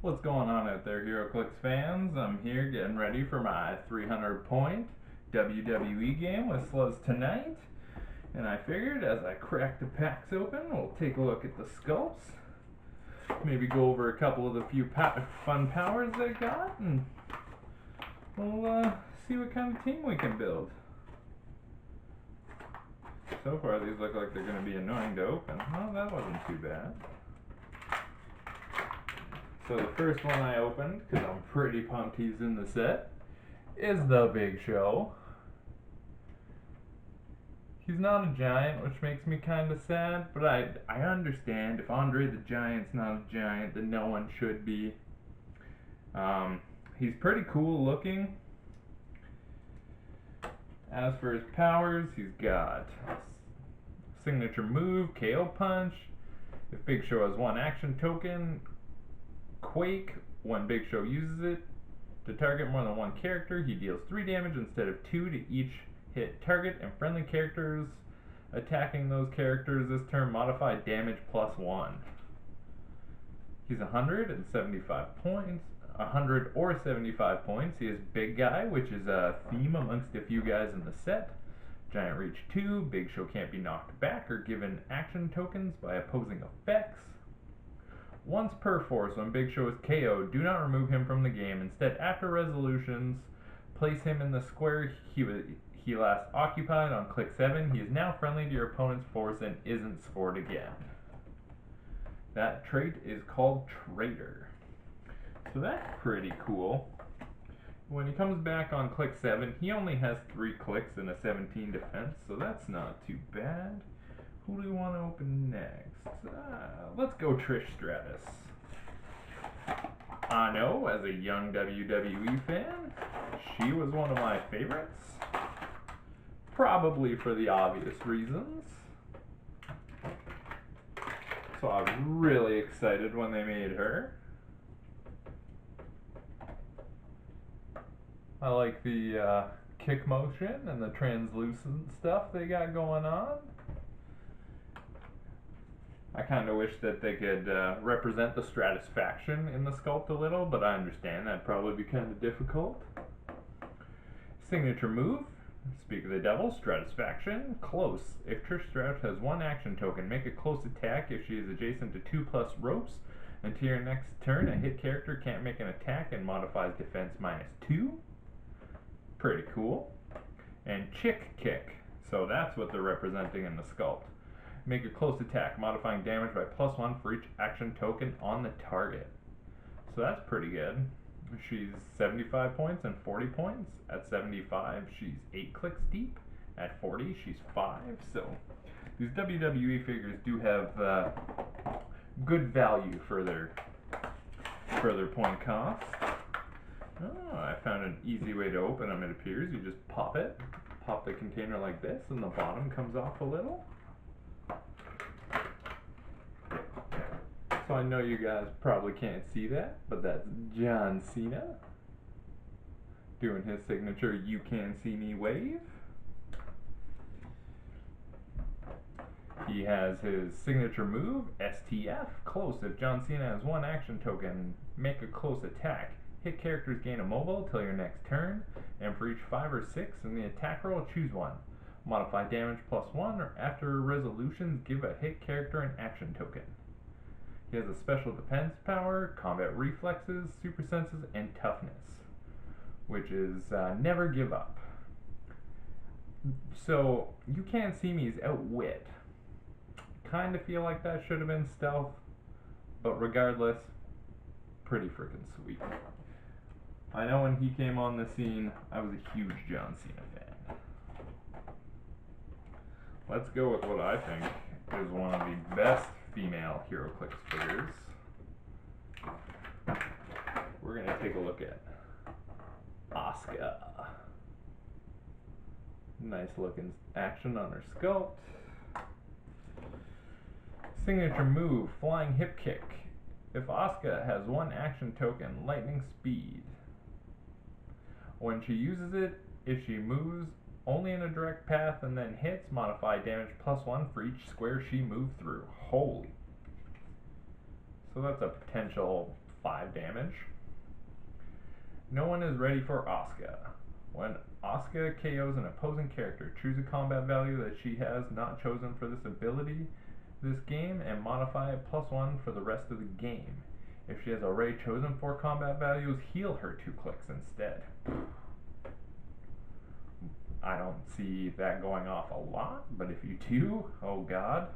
What's going on out there, Heroclix fans? I'm here getting ready for my 300-point WWE game with Sluzz tonight. And I figured as I crack the packs open, we'll take a look at the sculpts. Maybe go over a couple of the few fun powers they got, and we'll see what kind of team we can build. So far, these look like they're going to be annoying to open. Well, that wasn't too bad. So the first one I opened, because I'm pretty pumped he's in the set, is the Big Show. He's not a giant, which makes me kind of sad, but I understand if Andre the Giant's not a giant, then no one should be. He's pretty cool looking. As for his powers, he's got signature move, KO punch. If Big Show has one action token, Quake. When Big Show uses it to target more than one character, he deals 3 damage instead of 2 to each hit target, and friendly characters attacking those characters this turn modify damage +1. He's 175 points. 100 or 75 points. He is Big Guy, which is a theme amongst a few guys in the set. Giant Reach 2. Big Show can't be knocked back or given action tokens by opposing effects. Once per force, when Big Show is KO'd, do not remove him from the game. Instead, after resolutions, place him in the square he last occupied on click 7. He is now friendly to your opponent's force and isn't scored again. That trait is called Traitor. So that's pretty cool. When he comes back on click 7, he only has 3 clicks and a 17 defense, so that's not too bad. Who do we want to open next? Let's go Trish Stratus. I know, as a young WWE fan, she was one of my favorites. Probably for the obvious reasons. So I was really excited when they made her. I like the kick motion and the translucent stuff they got going on. I kind of wish that they could represent the Stratus faction in the sculpt a little, but I understand that'd probably be kind of difficult. Signature move, Speak of the Devil, Stratus faction, close. If Trish Stratus has one action token, make a close attack if she is adjacent to 2+ ropes. Until your next turn, a hit character can't make an attack and modifies defense -2. Pretty cool. And Chick Kick, so that's what they're representing in the sculpt. Make a close attack, modifying damage by +1 for each action token on the target. So that's pretty good. She's 75 points and 40 points. At 75, she's 8 clicks deep. At 40, she's 5. So these WWE figures do have good value for their point cost. Oh, I found an easy way to open them, it appears. You just pop the container like this, and the bottom comes off a little. So I know you guys probably can't see that, but that's John Cena doing his signature "You Can See Me" wave. He has his signature move, STF, close. If John Cena has one action token, make a close attack. Hit characters gain a mobile till your next turn, and for each 5 or 6 in the attack roll, choose one. Modify damage +1, or after resolutions, give a hit character an action token. He has a special defense power, combat reflexes, super senses, and toughness, which is never give up. So, You Can't See Me is outwit. Kind of feel like that should have been stealth, but regardless, pretty freaking sweet. I know when he came on the scene, I was a huge John Cena fan. Let's go with what I think is one of the best female Heroclix figures. We're going to take a look at Asuka. Nice looking action on her sculpt. Signature move, Flying Hip Kick. If Asuka has one action token, Lightning Speed. When she uses it, if she moves only in a direct path and then hits, modify damage +1 for each square she moved through. Holy. So that's a potential 5 damage. No one is ready for Asuka. When Asuka KOs an opposing character, choose a combat value that she has not chosen for this ability this game and modify it +1 for the rest of the game. If she has already chosen 4 combat values, heal her 2 clicks instead. I don't see that going off a lot, but if you do, oh god.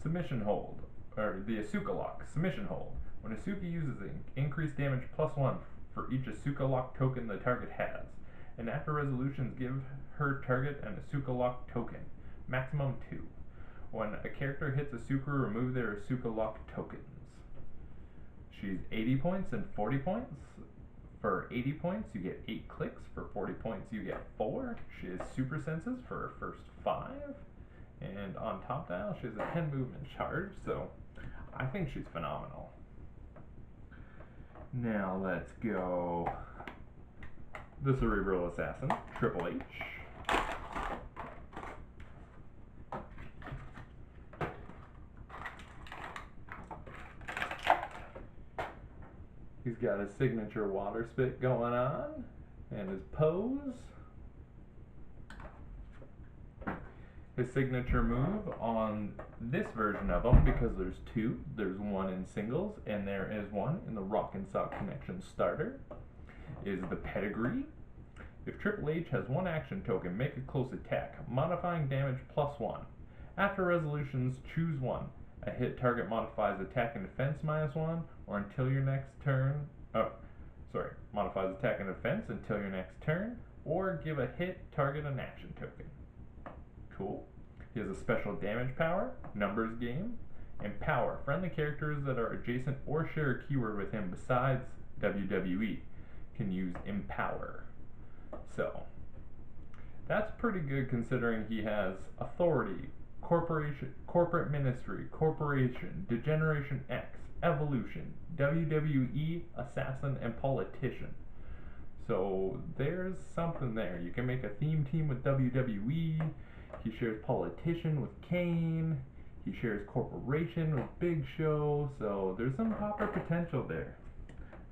Submission hold, or the Asuka lock, submission hold. When Asuka uses it, increase damage +1 for each Asuka lock token the target has. And after resolutions, give her target an Asuka lock token, maximum 2. When a character hits Asuka, remove their Asuka lock tokens. She's 80 points and 40 points. For 80 points, you get 8 clicks. For 40 points, you get 4. She has super senses for her first 5. And on top dial, she has a 10 movement charge, so I think she's phenomenal. Now let's go the Cerebral Assassin, Triple H. He's got his signature water spit going on, and his pose. His signature move on this version of him, because there's 2, there's one in singles, and there is one in the Rock and Sock Connection starter, is the Pedigree. If Triple H has 1 action token, make a close attack, modifying damage +1. After resolutions, choose 1. A hit target modifies attack and defense -1, or until your next turn. Modifies attack and defense until your next turn, or give a hit target an action token. Cool. He has a special damage power, numbers game, and power. Friendly characters that are adjacent or share a keyword with him besides WWE can use empower. So, that's pretty good considering he has authority, corporation, corporate ministry, corporation, Degeneration X, evolution, WWE, assassin, and politician. So there's something there. You can make a theme team with WWE. He shares politician with Kane. He shares corporation with Big Show. So there's some proper potential there.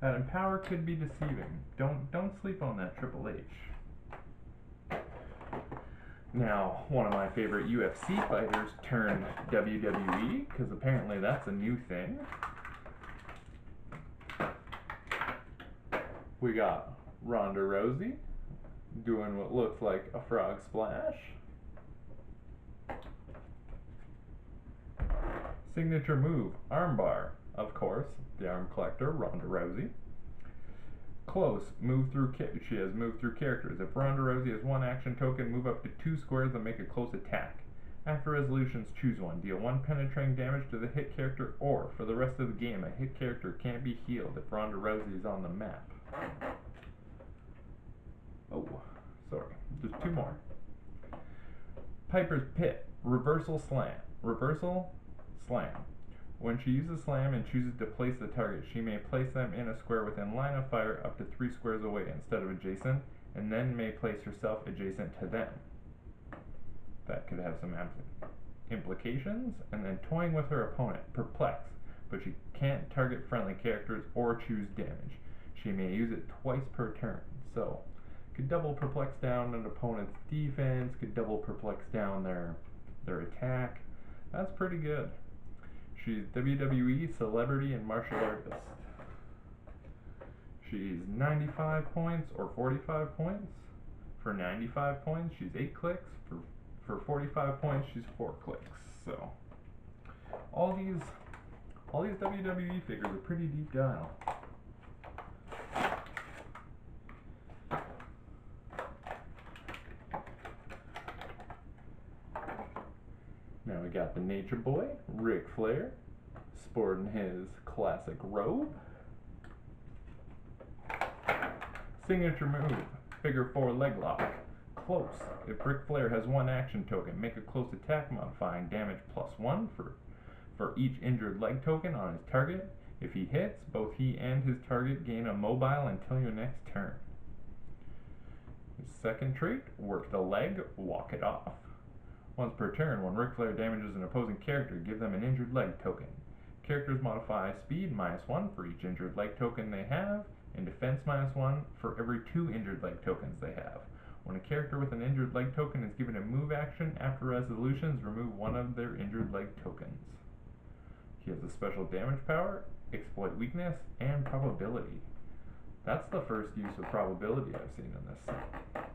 That empower could be deceiving. Don't sleep on that Triple H. Now, one of my favorite UFC fighters turned WWE, because apparently that's a new thing. We got Ronda Rousey doing what looks like a frog splash. Signature move, armbar. Of course, the arm collector, Ronda Rousey. Close, move through. She has move through characters. If Ronda Rousey has 1 action token, move up to 2 squares and make a close attack. After resolutions, choose 1. Deal 1 penetrating damage to the hit character, or for the rest of the game, a hit character can't be healed if Ronda Rousey is on the map. Oh, sorry. There's 2 more. Piper's Pit, reversal slam. Reversal slam. When she uses slam and chooses to place the target, she may place them in a square within line of fire up to 3 squares away instead of adjacent, and then may place herself adjacent to them. That could have some implications. And then toying with her opponent, perplex, but she can't target friendly characters or choose damage. She may use it twice per turn. So, could double perplex down an opponent's defense, could double perplex down their attack. That's pretty good. She's WWE celebrity and martial artist. She's 95 points or 45 points. For 95 points, she's 8 clicks. For 45 points, she's 4 clicks. So, all these WWE figures are pretty deep dial. Now we got the Nature Boy, Ric Flair, sporting his classic robe. Signature move, figure 4 leg lock. Close. If Ric Flair has 1 action token, make a close attack modifying damage +1 for each injured leg token on his target. If he hits, both he and his target gain a mobile until your next turn. His second trait, work the leg, walk it off. Once per turn, when Ric Flair damages an opposing character, give them an injured leg token. Characters modify speed -1 for each injured leg token they have, and defense -1 for every 2 injured leg tokens they have. When a character with an injured leg token is given a move action, after resolutions, remove one of their injured leg tokens. He has a special damage power, exploit weakness, and probability. That's the first use of probability I've seen in this set.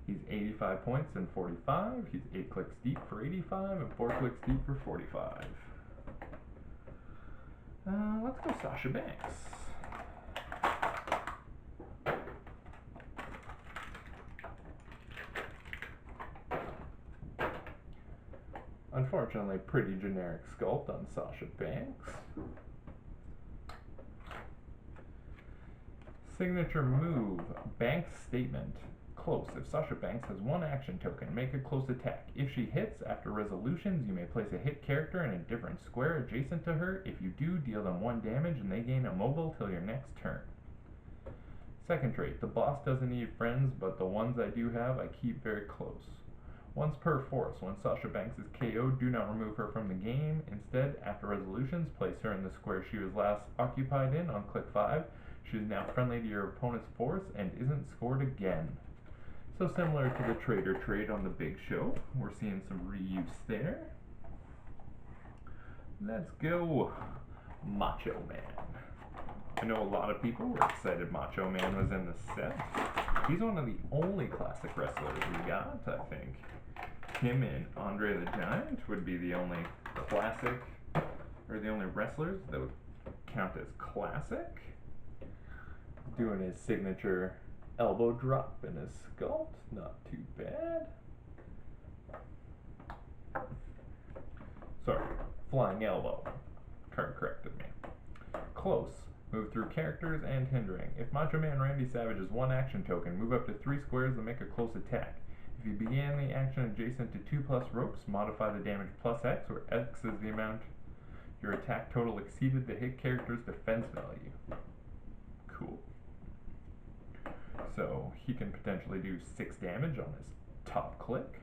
He's 85 points and 45. He's 8 clicks deep for 85 and 4 clicks deep for 45. Let's go Sasha Banks. Unfortunately, pretty generic sculpt on Sasha Banks. Signature move, Banks statement. Close. If Sasha Banks has 1 action token, make a close attack. If she hits, after resolutions, you may place a hit character in a different square adjacent to her. If you do, deal them 1 damage and they gain immobile till your next turn. Second trait, the boss doesn't need friends, but the ones I do have, I keep very close. Once per force, when Sasha Banks is KO'd, do not remove her from the game. Instead, after resolutions, place her in the square she was last occupied in on click 5. She is now friendly to your opponent's force and isn't scored again. So similar to the Trader trade on the Big Show, we're seeing some reuse there. Let's go Macho Man. I know a lot of people were excited Macho Man was in the set. He's one of the only classic wrestlers we got, I think. Him and Andre the Giant would be the only classic, or the only wrestlers that would count as classic. Doing his signature elbow drop in his sculpt, not too bad. Sorry, flying elbow. Card corrected me. Close. Move through characters and hindering. If Macho Man Randy Savage is 1 action token, move up to 3 squares and make a close attack. If you began the action adjacent to 2+ ropes, modify the damage +X, where X is the amount your attack total exceeded the hit character's defense value. Cool. So he can potentially do 6 damage on his top click.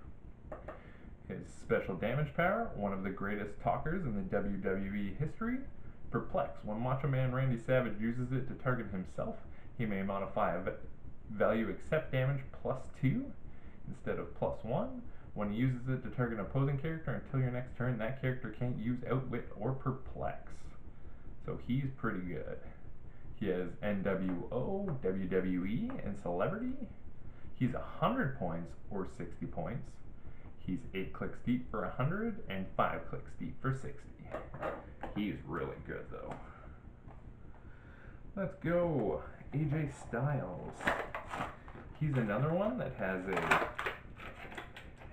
His special damage power, one of the greatest talkers in the WWE history. Perplex. When Macho Man Randy Savage uses it to target himself, he may modify a value except damage +2 instead of +1. When he uses it to target an opposing character until your next turn, that character can't use Outwit or Perplex. So he's pretty good. He has NWO, WWE, and Celebrity. He's 100 points or 60 points. He's 8 clicks deep for 100 and 5 clicks deep for 60. He's really good though. Let's go AJ Styles. He's another one that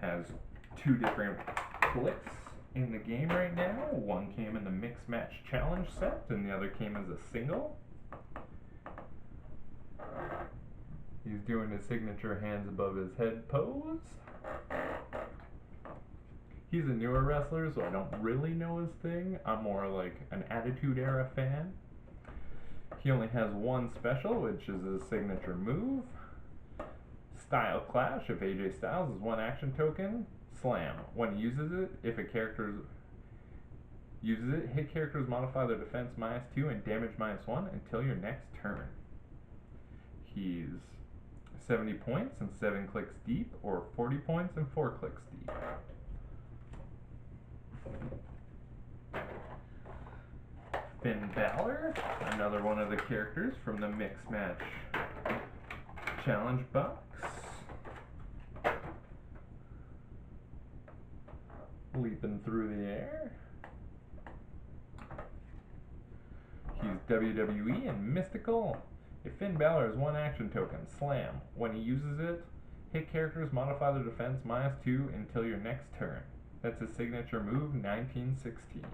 has 2 different clicks in the game right now. One came in the Mixed Match Challenge set and the other came as a single. He's doing his signature hands above his head pose. He's a newer wrestler, so I don't really know his thing. I'm more like an Attitude Era fan. He only has 1 special, which is his signature move. Style Clash. If AJ Styles is 1 action token, slam. When he uses it, if a character uses it, hit characters modify their defense -2 and damage -1 until your next turn. He's 70 points and 7 clicks deep, or 40 points and 4 clicks deep. Finn Balor, another one of the characters from the Mixed Match Challenge box. Leaping through the air. He's WWE and Mystical. If Finn Balor is 1 action token, slam. When he uses it, hit characters modify their defense -2 until your next turn. That's his signature move, 1916.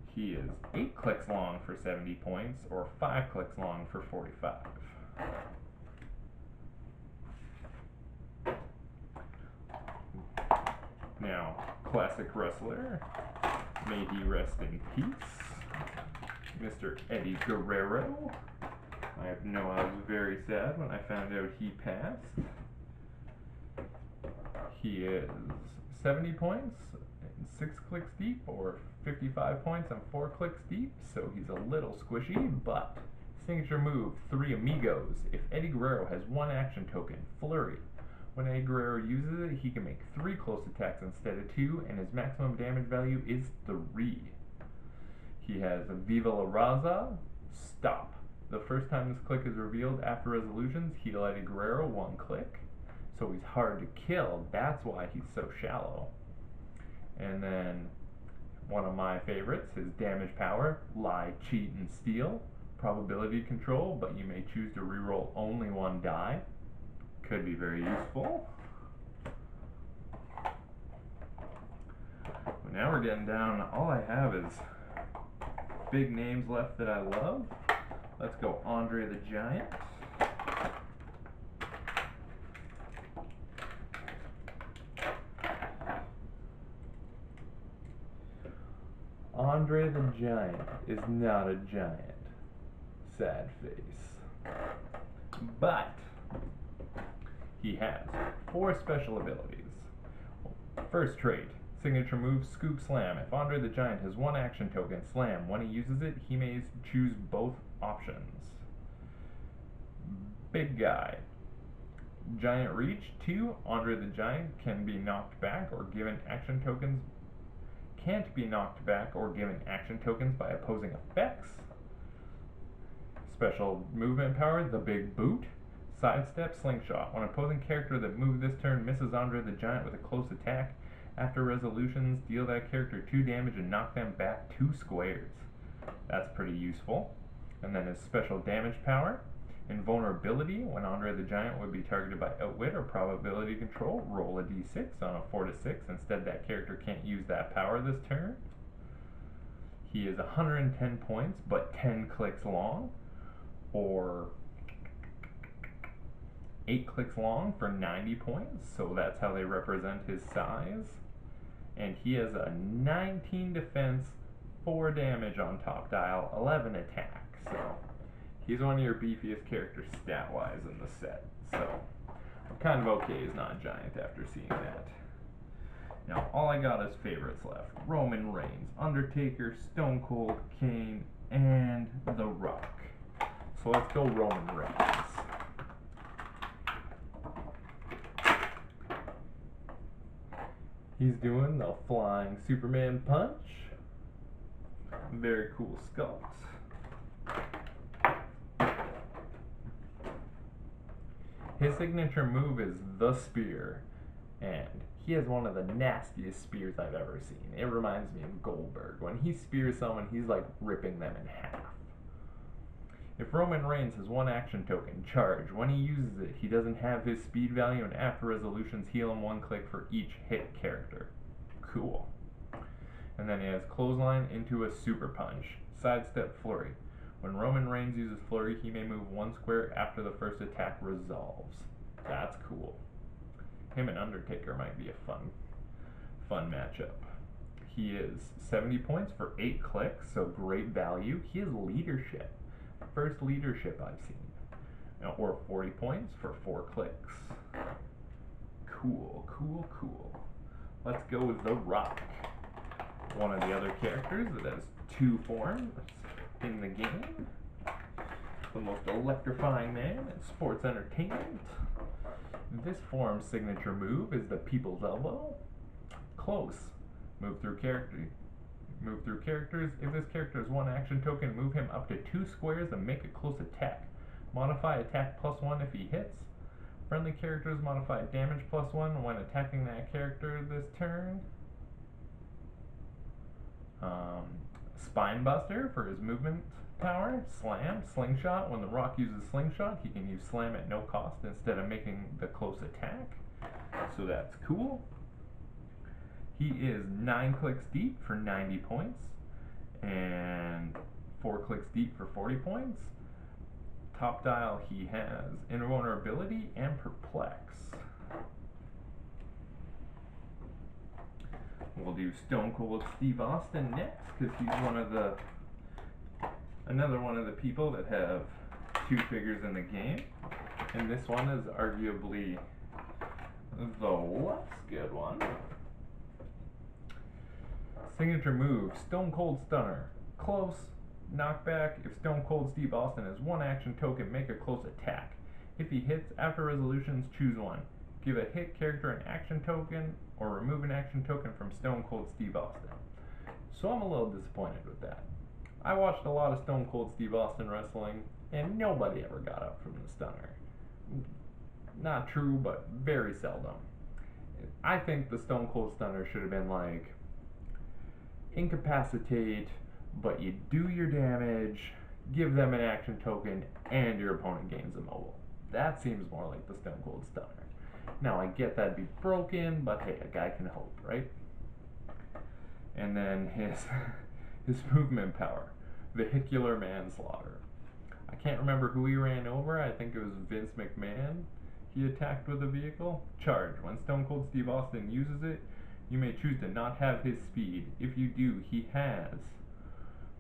He is 8 clicks long for 70 points, or 5 clicks long for 45. Now, classic wrestler, may he rest in peace, Mr. Eddie Guerrero. I was very sad when I found out he passed. He is 70 points and 6 clicks deep or 55 points and 4 clicks deep, so he's a little squishy, but signature move, 3 Amigos. If Eddie Guerrero has 1 action token, Flurry. When Eddie Guerrero uses it, he can make 3 close attacks instead of 2, and his maximum damage value is 3. He has a Viva La Raza, Stop. The first time this click is revealed after resolutions, heal Eddie Guerrero 1 click. So he's hard to kill, that's why he's so shallow. And then, one of my favorites, his damage power, Lie, Cheat, and Steal. Probability control, but you may choose to reroll only 1 die. Could be very useful. But now we're getting down, all I have is big names left that I love. Let's go Andre the Giant. Andre the Giant is not a giant. Sad face. But he has 4 special abilities. First trait, signature move, Scoop Slam. If Andre the Giant has 1 action token, Slam. When he uses it, he may choose both options. Big guy. Giant Reach, 2. Andre the Giant can be knocked back or given action tokens. Can't be knocked back or given action tokens by opposing effects. Special movement power, the Big Boot. Sidestep, Slingshot. When an opposing character that moved this turn misses Andre the Giant with a close attack, after resolutions, deal that character 2 damage and knock them back 2 squares. That's pretty useful. And then his special damage power, Invulnerability. When Andre the Giant would be targeted by Outwit or Probability Control, roll a d6 on a 4 to 6. Instead, that character can't use that power this turn. He is 110 points, but 10 clicks long, or 8 clicks long for 90 points, so that's how they represent his size. And he has a 19 defense, 4 damage on top dial, 11 attack, so he's one of your beefiest characters stat-wise in the set. So I'm kind of okay as not a giant after seeing that. Now all I got is favorites left. Roman Reigns, Undertaker, Stone Cold, Kane, and The Rock. So let's go Roman Reigns. He's doing the Flying Superman Punch. Very cool sculpt. His signature move is the Spear, and he has one of the nastiest spears I've ever seen. It reminds me of Goldberg. When he spears someone, he's like ripping them in half. If Roman Reigns has 1 action token, Charge. When he uses it, he doesn't have his speed value, and after resolutions, heal him 1 click for each hit character. Cool. And then he has Clothesline into a Super Punch. Sidestep Flurry. When Roman Reigns uses Flurry, he may move 1 square after the first attack resolves. That's cool. Him and Undertaker might be a fun matchup. He is 70 points for 8 clicks, so great value. He has Leadership. First leadership I've seen. Or 40 points for 4 clicks. Cool, cool, cool. Let's go with The Rock. One of the other characters that has 2 forms in the game. The most electrifying man in sports entertainment. This form's signature move is the People's Elbow. Close. Move through characters. If this character has 1 action token, move him up to 2 squares and make a close attack. Modify attack +1 if he hits. Friendly characters modify damage +1 when attacking that character this turn. Spinebuster for his movement power. Slam, Slingshot. When The Rock uses Slingshot, he can use Slam at no cost instead of making the close attack. So that's cool. He is 9 clicks deep for 90 points, and 4 clicks deep for 40 points. Top dial, he has Invulnerability and Perplex. We'll do Stone Cold Steve Austin next, because he's another one of the people that have 2 figures in the game, and this one is arguably the less good one. Signature move, Stone Cold Stunner. Close. Knockback, if Stone Cold Steve Austin has one action token, make a close attack. If he hits, after resolutions, choose one. Give a hit character an action token, or remove an action token from Stone Cold Steve Austin. So I'm a little disappointed with that. I watched a lot of Stone Cold Steve Austin wrestling, and nobody ever got up from the stunner. Not true, but very seldom. I think the Stone Cold Stunner should have been like, incapacitate, but you do your damage, give them an action token, and your opponent gains immobile. That seems more like the Stone Cold Stunner. Now, I get that'd be broken, but hey, a guy can hope, right? And then his movement power, vehicular manslaughter. I can't remember who he ran over. I think it was Vince McMahon he attacked with a vehicle. Charge. When Stone Cold Steve Austin uses it, you may choose to not have his speed. If you do, he has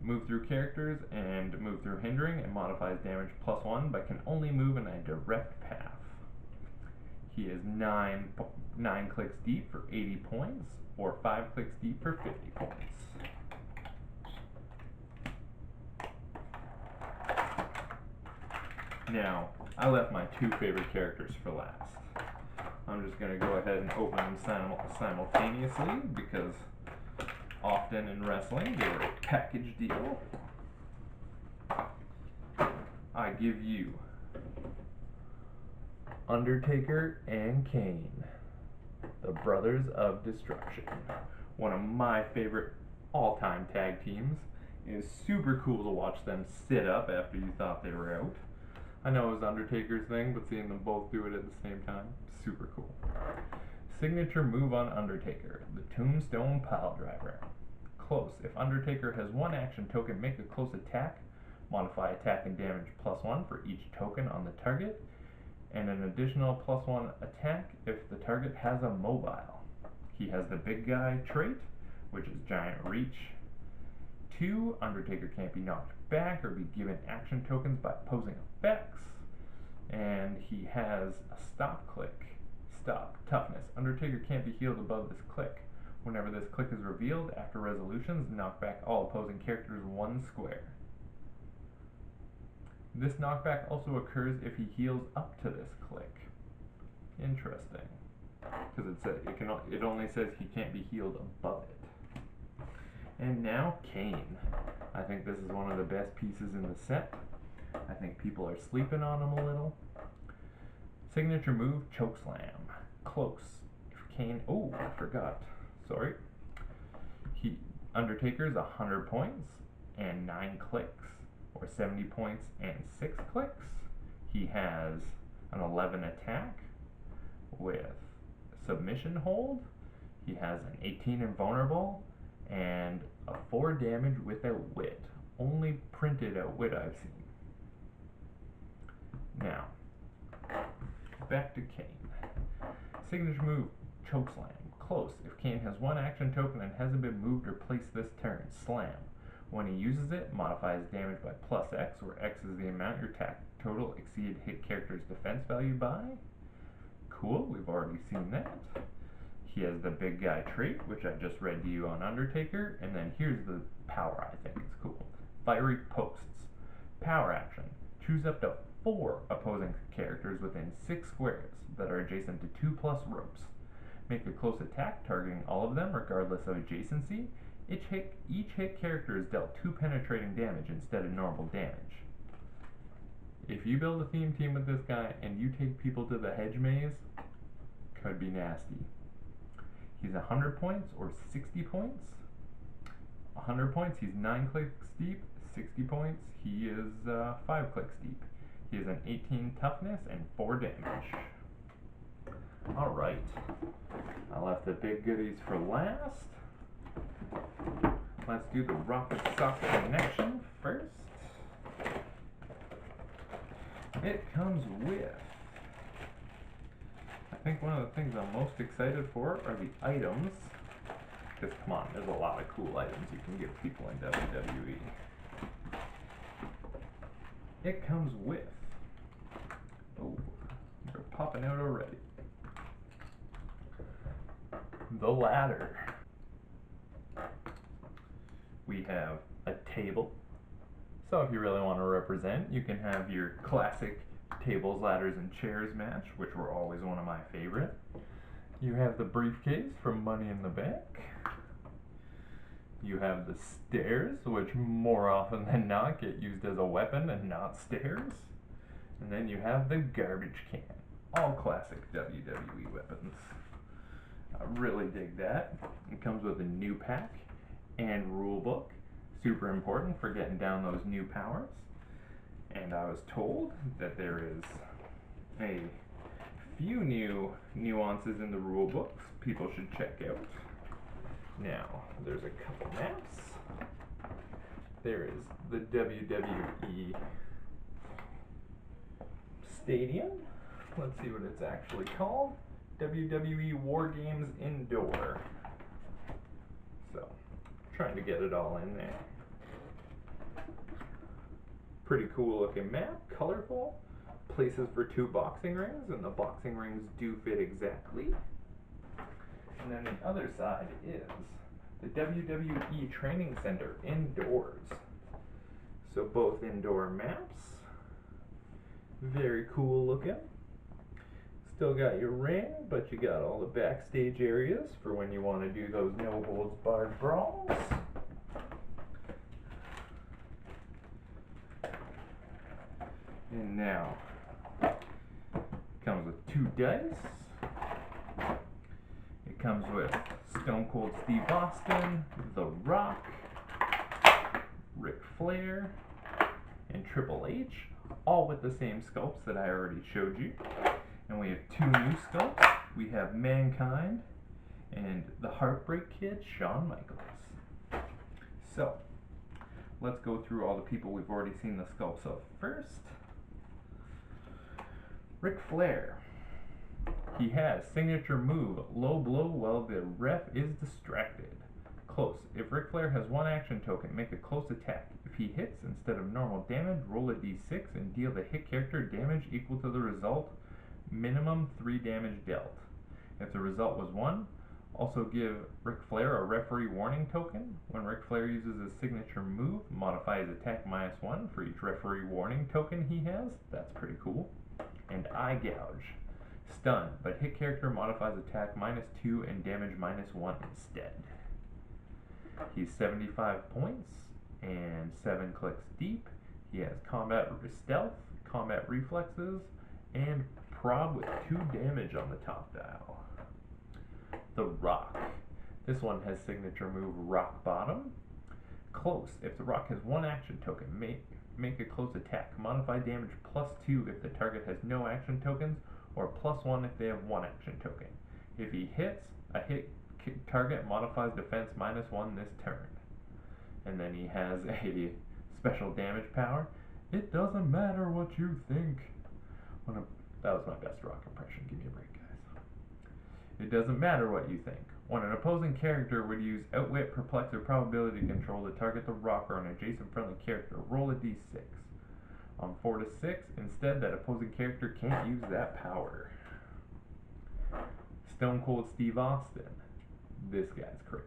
move through characters and move through hindering and modifies damage +1, but can only move in a direct path. He is 9 clicks deep for 80 points, or 5 clicks deep for 50 points. Now, I left my two favorite characters for last. I'm just going to go ahead and open them simultaneously because often in wrestling they're a package deal. I give you Undertaker and Kane, the Brothers of Destruction. One of my favorite all-time tag teams. It is super cool to watch them sit up after you thought they were out. I know it was Undertaker's thing, but seeing them both do it at the same time, super cool. Signature move on Undertaker, the Tombstone Piledriver. Close. If Undertaker has one action token, make a close attack. Modify attack and damage +1 for each token on the target, and an additional +1 attack if the target has a mobile. He has the big guy trait, which is giant reach. 2, Undertaker can't be knocked back or be given action tokens by opposing effects. And he has a stop click. Stop. Toughness. Undertaker can't be healed above this click. Whenever this click is revealed, after resolutions, knock back all opposing characters 1 square. This knockback also occurs if he heals up to this click. Interesting. Because it only says he can't be healed above it. And now, Kane. I think this is one of the best pieces in the set. I think people are sleeping on him a little. Signature move, Chokeslam. Close. If Kane... Oh, I forgot. Sorry. Undertaker's 100 points and 9 clicks, or 70 points and 6 clicks. He has an 11 attack with submission hold. He has an 18 invulnerable and a 4 damage with a wit. Only printed a wit I've seen. Now, back to Kane. Signature move, Chokeslam. Close. If Kane has one action token and hasn't been moved or placed this turn, slam. When he uses it, modifies damage by +X, where X is the amount your attack total exceeded hit character's defense value by. Cool, we've already seen that. He has the big guy trait, which I just read to you on Undertaker, and then here's the power I think is cool. Fiery Posts. Power action. Choose up to 4 opposing characters within 6 squares that are adjacent to 2+ ropes. Make a close attack targeting all of them regardless of adjacency. Each hit character is dealt 2 penetrating damage instead of normal damage. If you build a theme team with this guy and you take people to the hedge maze, could be nasty. He's 100 points or 60 points. 100 points, he's 9 clicks deep. 60 points, he is 5 clicks deep. He has an 18 toughness and 4 damage. Alright, I left the big goodies for last. Let's do the Rocket Socket connection first. It comes with, I think one of the things I'm most excited for are the items. Because come on, there's a lot of cool items you can give people in WWE. It comes with, oh, they're popping out already. The ladder. we have a table. So if you really want to represent, you can have your classic tables, ladders, and chairs match, which were always one of my favorite. You have the briefcase from Money in the Bank. You have the stairs, which more often than not get used as a weapon and not stairs. And then you have the garbage can. All classic WWE weapons. I really dig that. It comes with a new pack and rule book. Super important for getting down those new powers. And I was told that there is a few new nuances in the rule books people should check out. Now, there's a couple maps. There is the WWE Stadium. Let's see what it's actually called. WWE War Games Indoor. So, trying to get it all in there. Pretty cool looking map, colorful. Places for 2 boxing rings, and the boxing rings do fit exactly. And then the other side is the WWE Training Center indoors. So both indoor maps. Very cool looking. Still got your ring, but you got all the backstage areas for when you want to do those no holds barred brawls. And now, comes with 2 dice. It comes with Stone Cold Steve Austin, The Rock, Ric Flair, and Triple H, all with the same sculpts that I already showed you. And we have 2 new sculpts. We have Mankind and the Heartbreak Kid, Shawn Michaels. So, let's go through all the people we've already seen the sculpts of first. Ric Flair. He has signature move, low blow while the ref is distracted. Close. If Ric Flair has 1 action token, make a close attack. If he hits, instead of normal damage, roll a d6 and deal the hit character damage equal to the result, minimum 3 damage dealt. If the result was 1, also give Ric Flair a referee warning token. When Ric Flair uses his signature move, modify his attack -1 for each referee warning token he has. That's pretty cool. And Eye Gouge. Stun, but hit character modifies attack -2 and damage -1 instead. He's 75 points and 7 clicks deep. He has combat stealth, combat reflexes, and prob with 2 damage on the top dial. The Rock. This one has signature move Rock Bottom. Close. If the Rock has 1 action token, make a close attack. Modify damage +2 if the target has no action tokens, or +1 if they have 1 action token. If he hits, a hit target modifies defense -1 this turn. And then he has a special damage power. It doesn't matter what you think. That was my best Rock impression. Give me a break, guys. It doesn't matter what you think. When an opposing character would use Outwit, Perplex, or Probability Control to target the Rock or an adjacent friendly character, roll a d6. On 4 to 6, instead, that opposing character can't use that power. Stone Cold Steve Austin. This guy's crazy.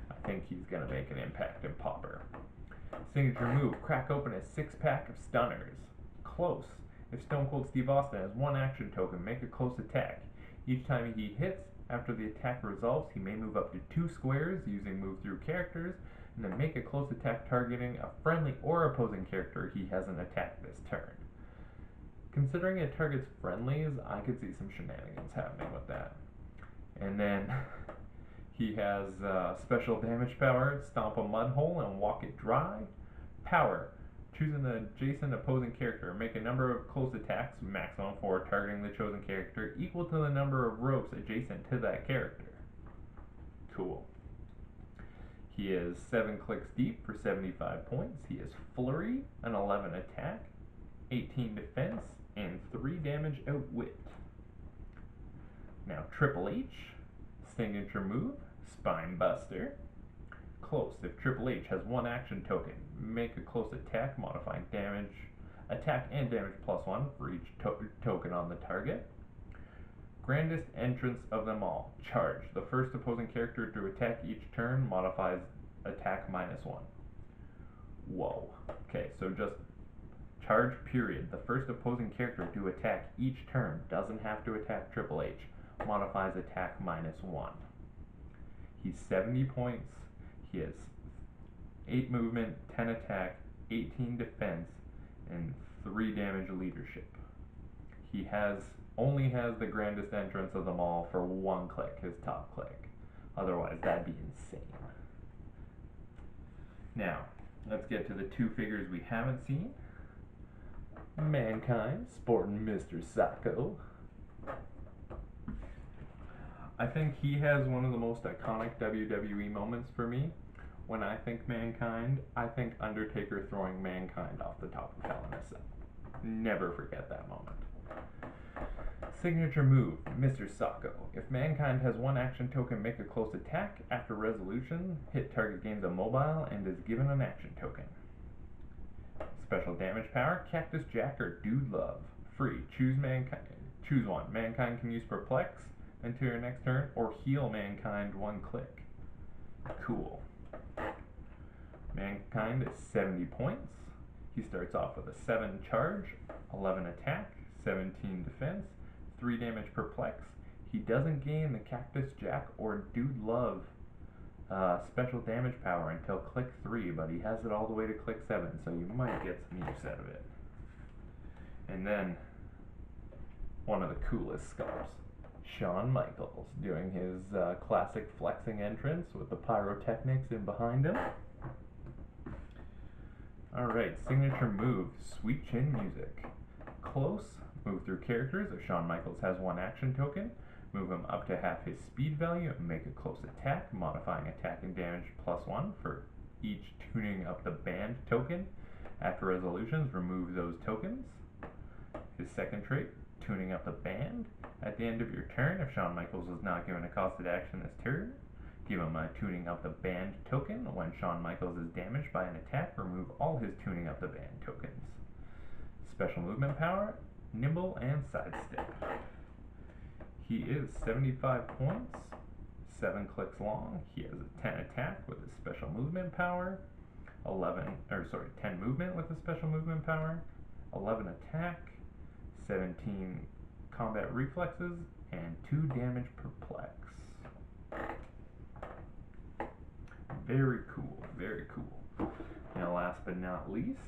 I think he's going to make an impact in Popper. Signature move, crack open a 6-pack of stunners. Close. If Stone Cold Steve Austin has 1 action token, make a close attack. Each time he hits, after the attack resolves, he may move up to 2 squares using move through characters, and then make a close attack targeting a friendly or opposing character he hasn't attacked this turn. Considering it targets friendlies, I could see some shenanigans happening with that. And then he has special damage power, stomp a mud hole and walk it dry. Power, choose an adjacent opposing character, make a number of close attacks, maximum 4, targeting the chosen character, equal to the number of ropes adjacent to that character. Cool. He is 7 clicks deep for 75 points. He is Flurry, an 11 attack, 18 defense, and 3 damage outwit. Now Triple H, signature move, Spine Buster. Close. If Triple H has 1 action token, make a close attack, modifying damage, attack and damage +1 for each token on the target. Grandest entrance of them all, Charge. The first opposing character to attack each turn modifies attack -1. Whoa. Okay, so just charge period. The first opposing character to attack each turn doesn't have to attack Triple H. Modifies attack -1. He's 70 points. He has 8 movement, 10 attack, 18 defense, and 3 damage leadership. He only has the grandest entrance of them all for 1 click, his top click. Otherwise, that'd be insane. Now, let's get to the 2 figures we haven't seen. Mankind, sporting Mr. Sacco. I think he has one of the most iconic WWE moments for me. When I think Mankind, I think Undertaker throwing Mankind off the top of Hell in a Cell. Never forget that moment. Signature move, Mr. Sacco. If Mankind has 1 action token, make a close attack. After resolution, hit target gains a mobile and is given an action token. Special damage power, Cactus Jack or Dude Love. Free, choose one. Mankind can use Perplex until your next turn, or heal Mankind 1 click. Cool. Mankind is 70 points. He starts off with a 7 charge, 11 attack, 17 defense, 3 damage Perplex. He doesn't gain the Cactus Jack or Dude Love special damage power until click 3, but he has it all the way to click 7, so you might get some use out of it. And then, one of the coolest sculpts, Shawn Michaels, doing his classic flexing entrance with the pyrotechnics in behind him. Alright, signature move, Sweet Chin Music. Close, move through characters. If Shawn Michaels has 1 action token, move him up to half his speed value and make a close attack, modifying attack and damage +1 for each tuning up the band token. After resolutions, remove those tokens. His second trait, tuning up the band. At the end of your turn, if Shawn Michaels is not given a costed action this turn, give him a tuning up the band token. When Shawn Michaels is damaged by an attack, remove all his tuning up the band tokens. Special movement power, nimble and sidestep. He is 75 points, 7 clicks long. He has a 10 attack with his special movement power, 10 movement with his special movement power, 11 attack, 17 combat reflexes, and 2 damage Perplex. Very cool, very cool. Now last but not least,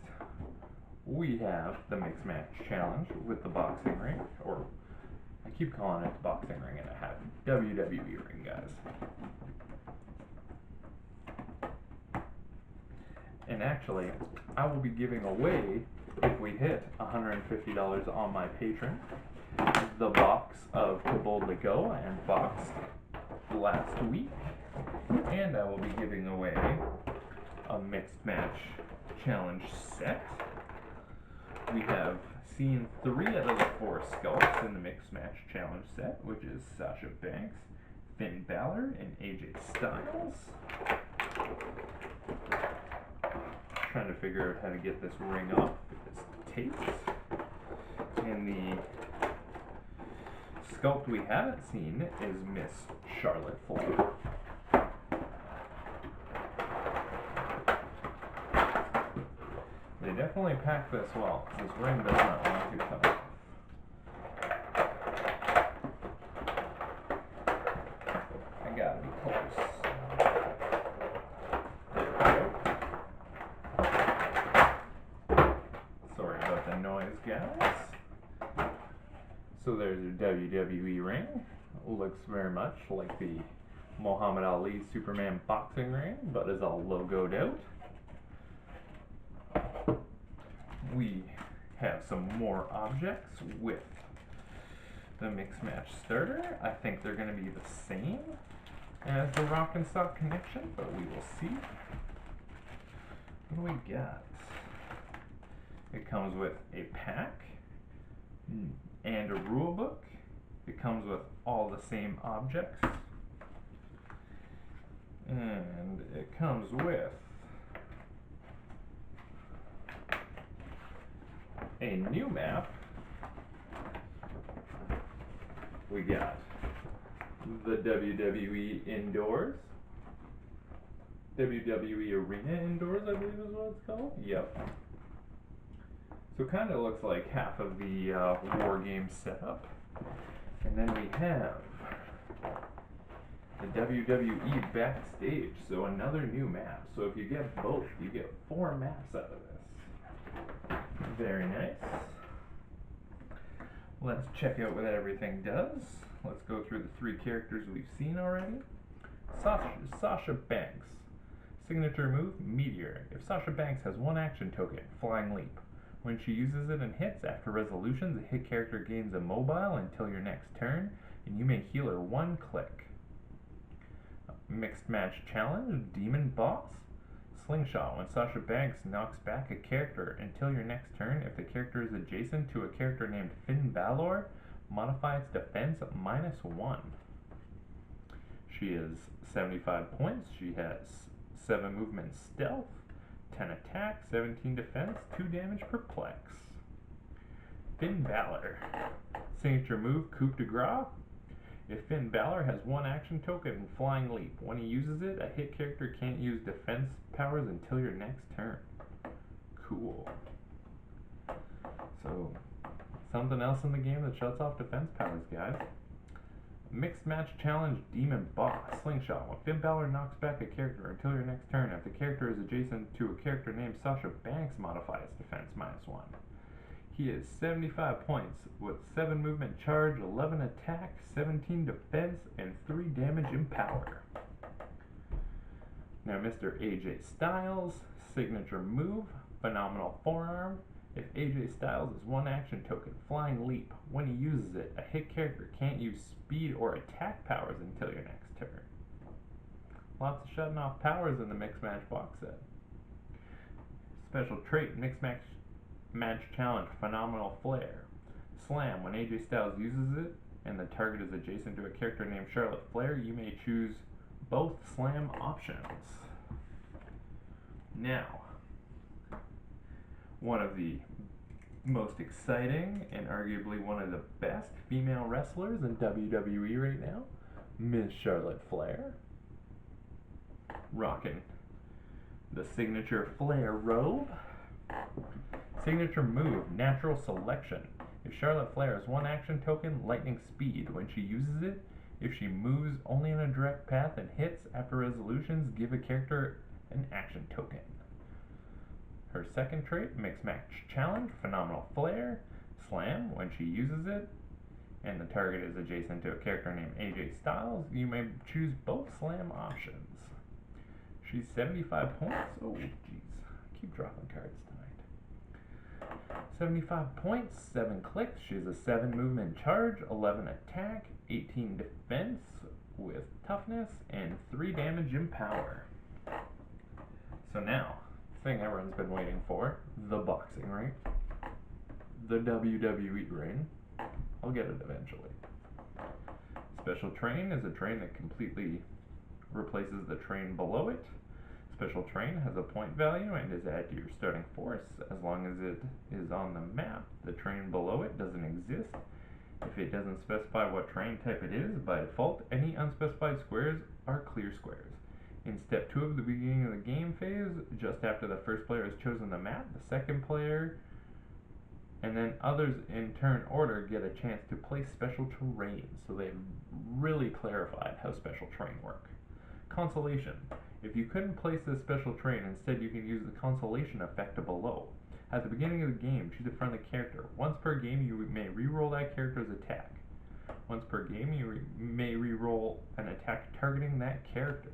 we have the Mixed Match Challenge with the boxing ring, or I keep calling it the boxing ring and I have WWE ring, guys. And actually, I will be giving away, if we hit $150 on my Patreon, the box of To Boldly Go I unboxed last week. And I will be giving away a Mixed Match Challenge set. We have seen 3 out of the 4 sculpts in the Mixed Match Challenge set, which is Sasha Banks, Finn Balor, and AJ Styles. Trying to figure out how to get this ring off with this tape. And the sculpt we haven't seen is Miss Charlotte Flair. They definitely pack this well. This ring does not want to come off. I gotta be close. Sorry about the noise, guys. So there's your WWE ring. Looks very much like the Muhammad Ali Superman boxing ring, but is all logoed out. We have some more objects with the Mixed Match starter. I think they're going to be the same as the Rock and Sock Connection, but we will see. What do we got? It comes with a pack and a rule book. It comes with all the same objects. And it comes with a new map. We got the WWE Indoors, WWE Arena indoors, I believe is what it's called. Yep. So it kind of looks like half of the War Game setup. And then we have the WWE Backstage, so another new map. So if you get both, you get 4 maps out of this. Very nice. Let's check out what everything does. Let's go through the 3 characters we've seen already. Sasha Banks. Signature move, Meteor. If Sasha Banks has 1 action token, Flying Leap. When she uses it and hits, after resolution, the hit character gains immobile until your next turn, and you may heal her 1 click. Mixed Match Challenge, Demon Boss. Slingshot. When Sasha Banks knocks back a character until your next turn, if the character is adjacent to a character named Balor, modify its defense -1. She is 75 points. She has 7 movement stealth, 10 attack, 17 defense, 2 damage, perplex. Balor. Signature move, Coup de Grace. If Balor has 1 action token, Flying Leap. When he uses it, a hit character can't use defense powers until your next turn. Cool. So, something else in the game that shuts off defense powers, guys. Mixed Match Challenge, Demon Boss. Slingshot. When Balor knocks back a character until your next turn, if the character is adjacent to a character named Sasha Banks, modify its defense -1. He is 75 points with 7 movement charge, 11 attack, 17 defense, and 3 damage in power. Now Mr. AJ Styles, signature move, Phenomenal Forearm. If AJ Styles has 1 action token, Flying Leap. When he uses it, a hit character can't use speed or attack powers until your next turn. Lots of shutting off powers in the Mixed Match box set. Special trait, Mixed Match Challenge, Phenomenal Flair. Slam. When AJ Styles uses it and the target is adjacent to a character named Charlotte Flair, you may choose both slam options. Now, one of the most exciting and arguably one of the best female wrestlers in WWE right now, Miss Charlotte Flair. Rocking the signature Flair robe. Signature move, Natural Selection. If Charlotte Flair has 1 action token, Lightning Speed. When she uses it, if she moves only in a direct path and hits after resolutions, give a character an action token. Her second trait, Mixed Match Challenge, Phenomenal Flair. Slam. When she uses it and the target is adjacent to a character named AJ Styles, you may choose both slam options. She's 75 points. Oh, jeez. Keep dropping cards tonight. 75 points, 7 clicks. She has a 7 movement charge, 11 attack, 18 defense with toughness, and 3 damage in power. So now, the thing everyone's been waiting for, the boxing ring. The WWE ring. I'll get it eventually. Special Train is a train that completely replaces the train below it. Special Train has a point value and is added to your starting force. As long as it is on the map, the train below it doesn't exist. If it doesn't specify what train type it is, by default, any unspecified squares are clear squares. In step 2 of the beginning of the game phase, just after the first player has chosen the map, the second player and then others in turn order get a chance to place special terrain. So they've really clarified how special terrain work. Consolation. If you couldn't place this special terrain, instead you can use the consolation effect below. At the beginning of the game, choose a friendly character. Once per game, you may re-roll that character's attack. Once per game, you may re-roll an attack targeting that character.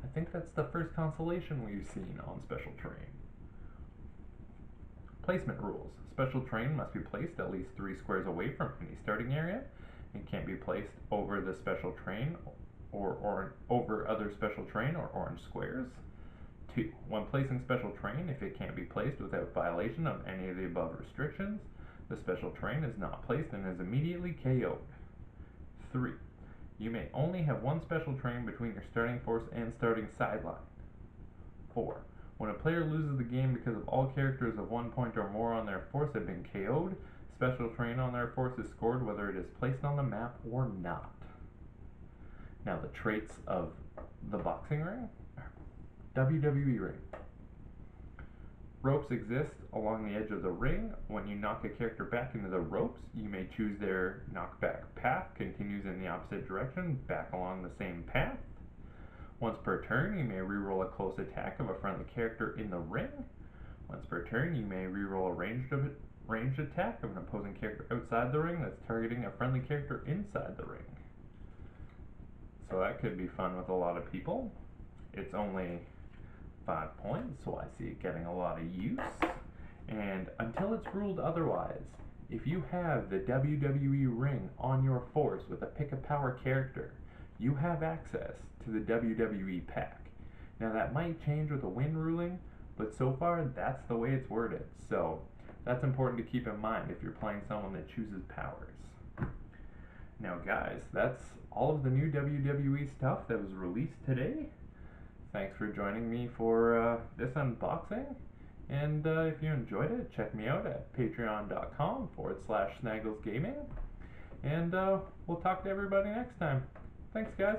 I think that's the first consolation we've seen on special terrain. Placement rules. Special terrain must be placed at least 3 squares away from any starting area. It can't be placed over the special terrain or over other special terrain or orange squares. 2. When placing special terrain, if it can't be placed without violation of any of the above restrictions, the special terrain is not placed and is immediately KO'd. 3. You may only have 1 special terrain between your starting force and starting sideline. 4. When a player loses the game because of all characters of 1 point or more on their force have been KO'd, special terrain on their force is scored whether it is placed on the map or not. Now the traits of the boxing ring. WWE ring. Ropes exist along the edge of the ring. When you knock a character back into the ropes, you may choose their knockback path continues in the opposite direction, back along the same path. Once per turn, you may reroll a close attack of a friendly character in the ring. Once per turn, you may reroll a ranged attack of an opposing character outside the ring that's targeting a friendly character inside the ring. So that could be fun with a lot of people. It's only 5 points, so I see it getting a lot of use. And until it's ruled otherwise, if you have the WWE ring on your force with a pick a power character, you have access to the WWE pack. Now that might change with a win ruling, but so far that's the way it's worded. So that's important to keep in mind if you're playing someone that chooses powers. Now guys, that's all of the new WWE stuff that was released today. Thanks for joining me for this unboxing. And if you enjoyed it, check me out at patreon.com/snagglesgaming. And we'll talk to everybody next time. Thanks, guys.